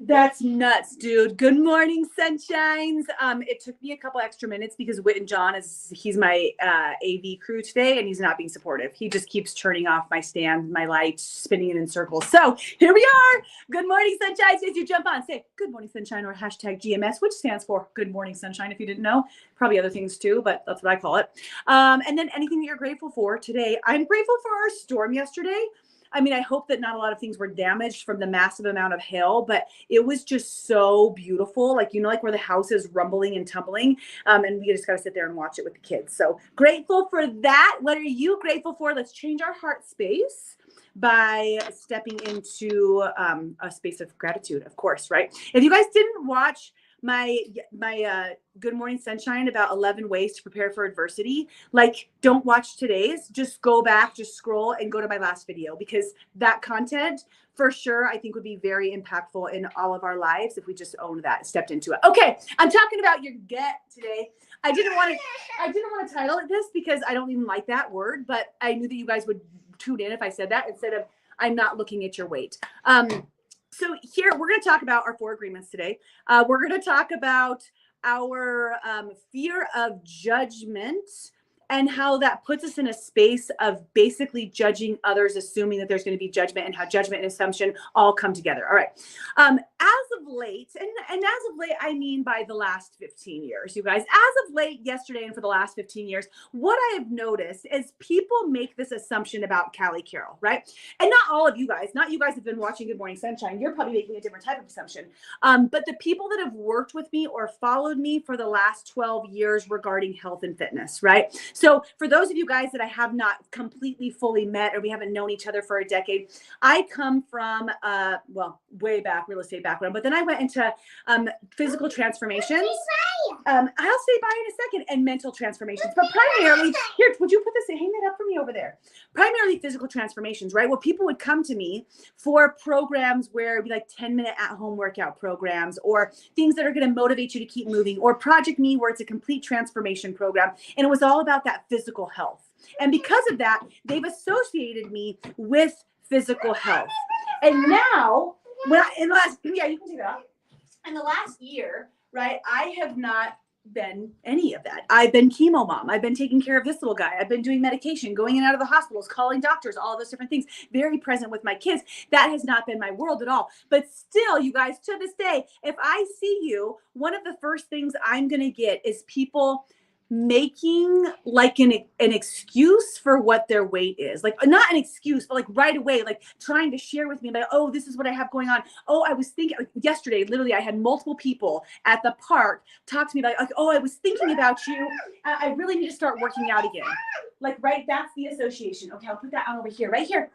That's nuts, dude. Good morning, sunshines. It took me a couple extra minutes because Whit and John he's my AV crew today, and he's not being supportive. He just keeps turning off my stand, my light, spinning it in circles. So here we are. Good morning, sunshines. As you jump on, say good morning, sunshine, or hashtag GMS, which stands for Good Morning Sunshine. If you didn't know, probably other things too, but that's what I call it. And then anything that you're grateful for today. I'm grateful for our storm yesterday. I mean, I hope that not a lot of things were damaged from the massive amount of hail, but it was just so beautiful. Like, like where the house is rumbling and tumbling. And we just got to sit there and watch it with the kids. So grateful for that. What are you grateful for? Let's change our heart space by stepping into a space of gratitude, of course, right? If you guys didn't watch my Good Morning Sunshine about 11 ways to prepare for adversity, like, don't watch today's, just go back, just scroll and go to my last video, because that content for sure I think would be very impactful in all of our lives if we just owned that, stepped into it. Okay, I'm talking about your gut today. I didn't want to title it this because I don't even like that word, but I knew that you guys would tune in if I said that instead of I'm not looking at your weight. So here, we're going to talk about our 4 agreements today. We're going to talk about our fear of judgment and how that puts us in a space of basically judging others, assuming that there's going to be judgment, and how judgment and assumption all come together. All right. As of late, and as of late, I mean by the last 15 years, you guys, as of late, yesterday, and for the last 15 years, what I have noticed is people make this assumption about Callie Carroll, right? And not all of you guys, not you guys have been watching Good Morning Sunshine. You're probably making a different type of assumption. But the people that have worked with me or followed me for the last 12 years regarding health and fitness, right? So for those of you guys that I have not completely fully met, or we haven't known each other for a decade, I come from, way back real estate background, but then I went into physical transformations. I'll say bye in a second, and mental transformations, but primarily, here, would you put this, hang that up for me over there? Primarily physical transformations, right? Where people would come to me for programs where it'd be like 10-minute at-home workout programs, or things that are going to motivate you to keep moving, or Project Me, where it's a complete transformation program. And it was all about that physical health. And because of that, they've associated me with physical health. And now, you can do that. In the last year, right, I have not been any of that. I've been chemo mom. I've been taking care of this little guy. I've been doing medication, going in and out of the hospitals, calling doctors, all of those different things, very present with my kids. That has not been my world at all. But still, you guys, to this day, if I see you, one of the first things I'm going to get is people making like an excuse for what their weight is. Like, not an excuse, but like right away, like trying to share with me, like, oh, this is what I have going on. Oh, I was thinking, like, yesterday, literally, I had multiple people at the park talk to me like, oh, I was thinking about you. I really need to start working out again. Like, right, that's the association. Okay, I'll put that on over here, right here.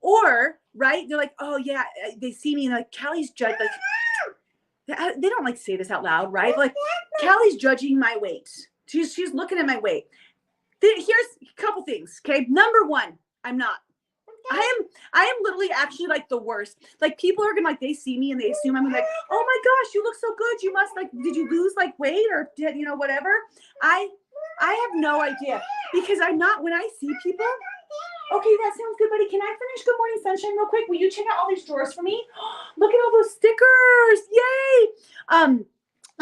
Or, right, they're like, oh yeah, they see me and like, Callie's judged, like, they don't like say this out loud, right? Like, Callie's judging my weight. She's looking at my weight. Here's a couple things. Okay. Number one, I'm not. I am literally actually like the worst. Like, people are gonna, like, they see me and they assume I'm like, oh my gosh, you look so good. You must, like, did you lose like weight or did, whatever? I have no idea, because I'm not, when I see people. Okay, that sounds good, buddy. Can I finish Good Morning Sunshine real quick? Will you check out all these drawers for me? Look at all those stickers. Yay.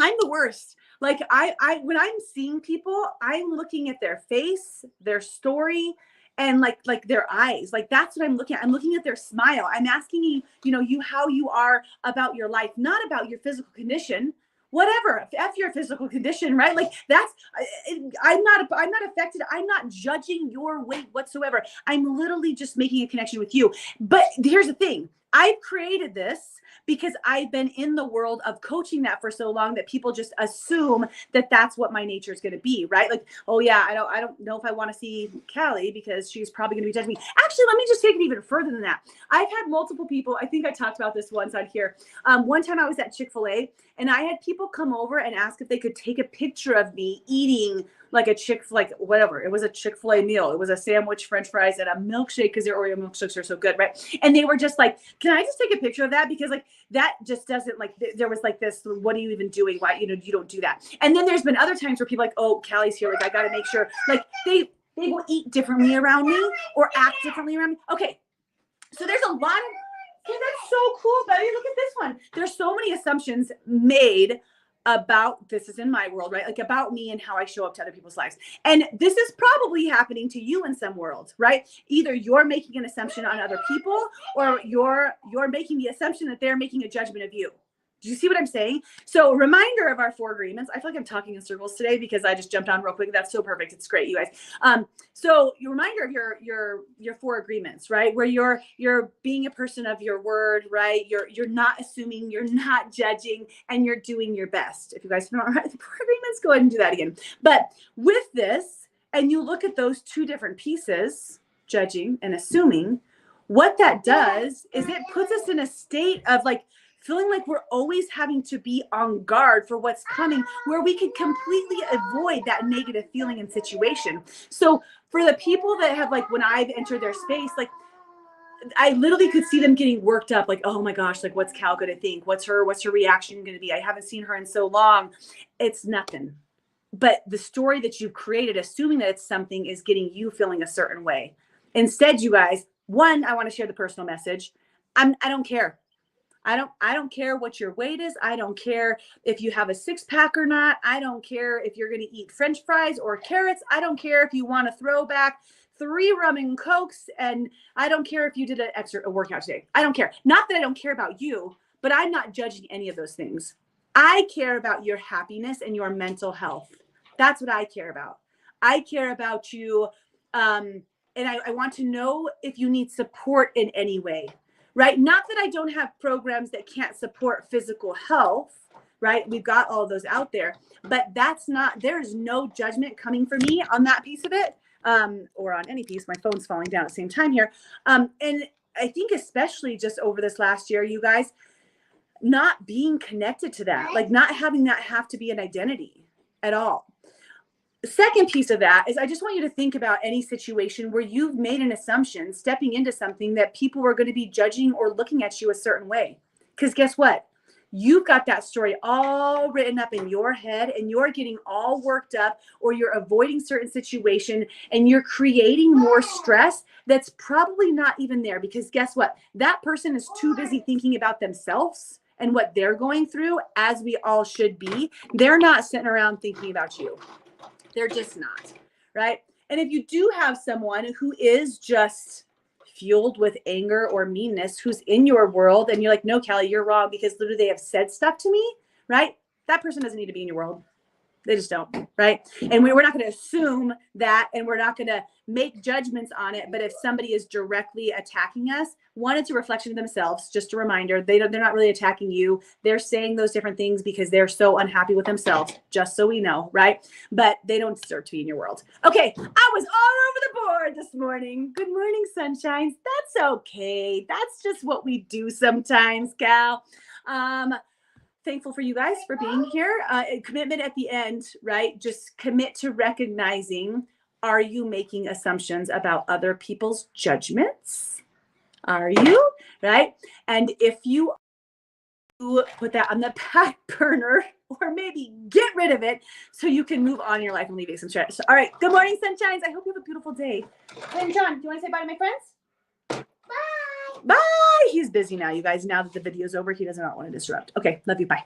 I'm the worst. Like, I when I'm seeing people, I'm looking at their face, their story, and like their eyes. Like, that's what I'm looking at. I'm looking at their smile. I'm asking you how you are about your life, not about your physical condition. Whatever, F your physical condition, right? Like, that's, I'm not affected. I'm not judging your weight whatsoever. I'm literally just making a connection with you. But here's the thing. I've created this because I've been in the world of coaching that for so long that people just assume that that's what my nature is going to be, right? Like, oh yeah, I don't know if I want to see Callie because she's probably going to be judging me. Actually, let me just take it even further than that. I've had multiple people. I think I talked about this once on here. One time I was at Chick-fil-A and I had people come over and ask if they could take a picture of me eating like whatever. It was a Chick-fil-A meal. It was a sandwich, French fries, and a milkshake, because their Oreo milkshakes are so good, right? And they were just like, can I just take a picture of that? Because like, that just doesn't, like, there was like this, what are you even doing? Why, you don't do that. And then there's been other times where people are like, oh, Callie's here. Like, I got to make sure, like, they will eat differently around me or act differently around me. Okay. So there's a lot of, okay, that's so cool, Kelly, look at this one. There's so many assumptions made about, this is in my world, right? Like about me and how I show up to other people's lives. And this is probably happening to you in some worlds, right? Either you're making an assumption on other people, or you're making the assumption that they're making a judgment of you. Do you see what I'm saying? So reminder of our 4 agreements. I feel like I'm talking in circles today because I just jumped on real quick. That's so perfect. It's great, you guys. So your reminder of your 4 agreements, right? Where you're being a person of your word, right? You're not assuming, you're not judging, and you're doing your best. If you guys don't write the 4 agreements, go ahead and do that again. But with this, and you look at those 2 different pieces, judging and assuming, what that does is it puts us in a state of like, feeling like we're always having to be on guard for what's coming, where we could completely avoid that negative feeling and situation. So for the people that have, like, when I've entered their space, like, I literally could see them getting worked up, like, oh my gosh, like, what's Cal going to think? What's her reaction going to be? I haven't seen her in so long. It's nothing. But the story that you've created, assuming that it's something, is getting you feeling a certain way. Instead, you guys, one, I want to share the personal message. I don't care. I don't care what your weight is. I don't care if you have a 6-pack or not. I don't care if you're going to eat French fries or carrots. I don't care if you want to throw back 3 rum and cokes. And I don't care if you did a workout today. I don't care. Not that I don't care about you, but I'm not judging any of those things. I care about your happiness and your mental health. That's what I care about. I care about you. And I want to know if you need support in any way. Right? Not that I don't have programs that can't support physical health, right? We've got all of those out there, but there's no judgment coming from me on that piece of it, or on any piece. My phone's falling down at the same time here. And I think especially just over this last year, you guys, not being connected to that, like not having that have to be an identity at all. The second piece of that is I just want you to think about any situation where you've made an assumption stepping into something that people are going to be judging or looking at you a certain way. Because guess what? You've got that story all written up in your head, and you're getting all worked up, or you're avoiding certain situation, and you're creating more stress that's probably not even there. Because guess what? That person is too busy thinking about themselves and what they're going through, as we all should be. They're not sitting around thinking about you. They're just not, right? And if you do have someone who is just fueled with anger or meanness, who's in your world, and you're like, no, Callie, you're wrong, because literally they have said stuff to me, right? That person doesn't need to be in your world. They just don't, right? And we're not going to assume that, and we're not going to make judgments on it. But if somebody is directly attacking us, one, it's a reflection of themselves. Just a reminder, they're not really attacking you. They're saying those different things because they're so unhappy with themselves, just so we know, right? But they don't deserve to be in your world. Okay, I was all over the board this morning. Good morning, sunshines. That's okay. That's just what we do sometimes, Cal. Thankful for you guys for being here. Commitment at the end, right? Just commit to recognizing, are you making assumptions about other people's judgments? Are you, right? And if you put that on the back burner, or maybe get rid of it so you can move on in your life and leave some stress. All right. Good morning, sunshines. I hope you have a beautiful day. And John, do you want to say bye to my friends? Bye. Bye. He's busy now, you guys. Now that the video's over, he does not want to disrupt. Okay. Love you. Bye.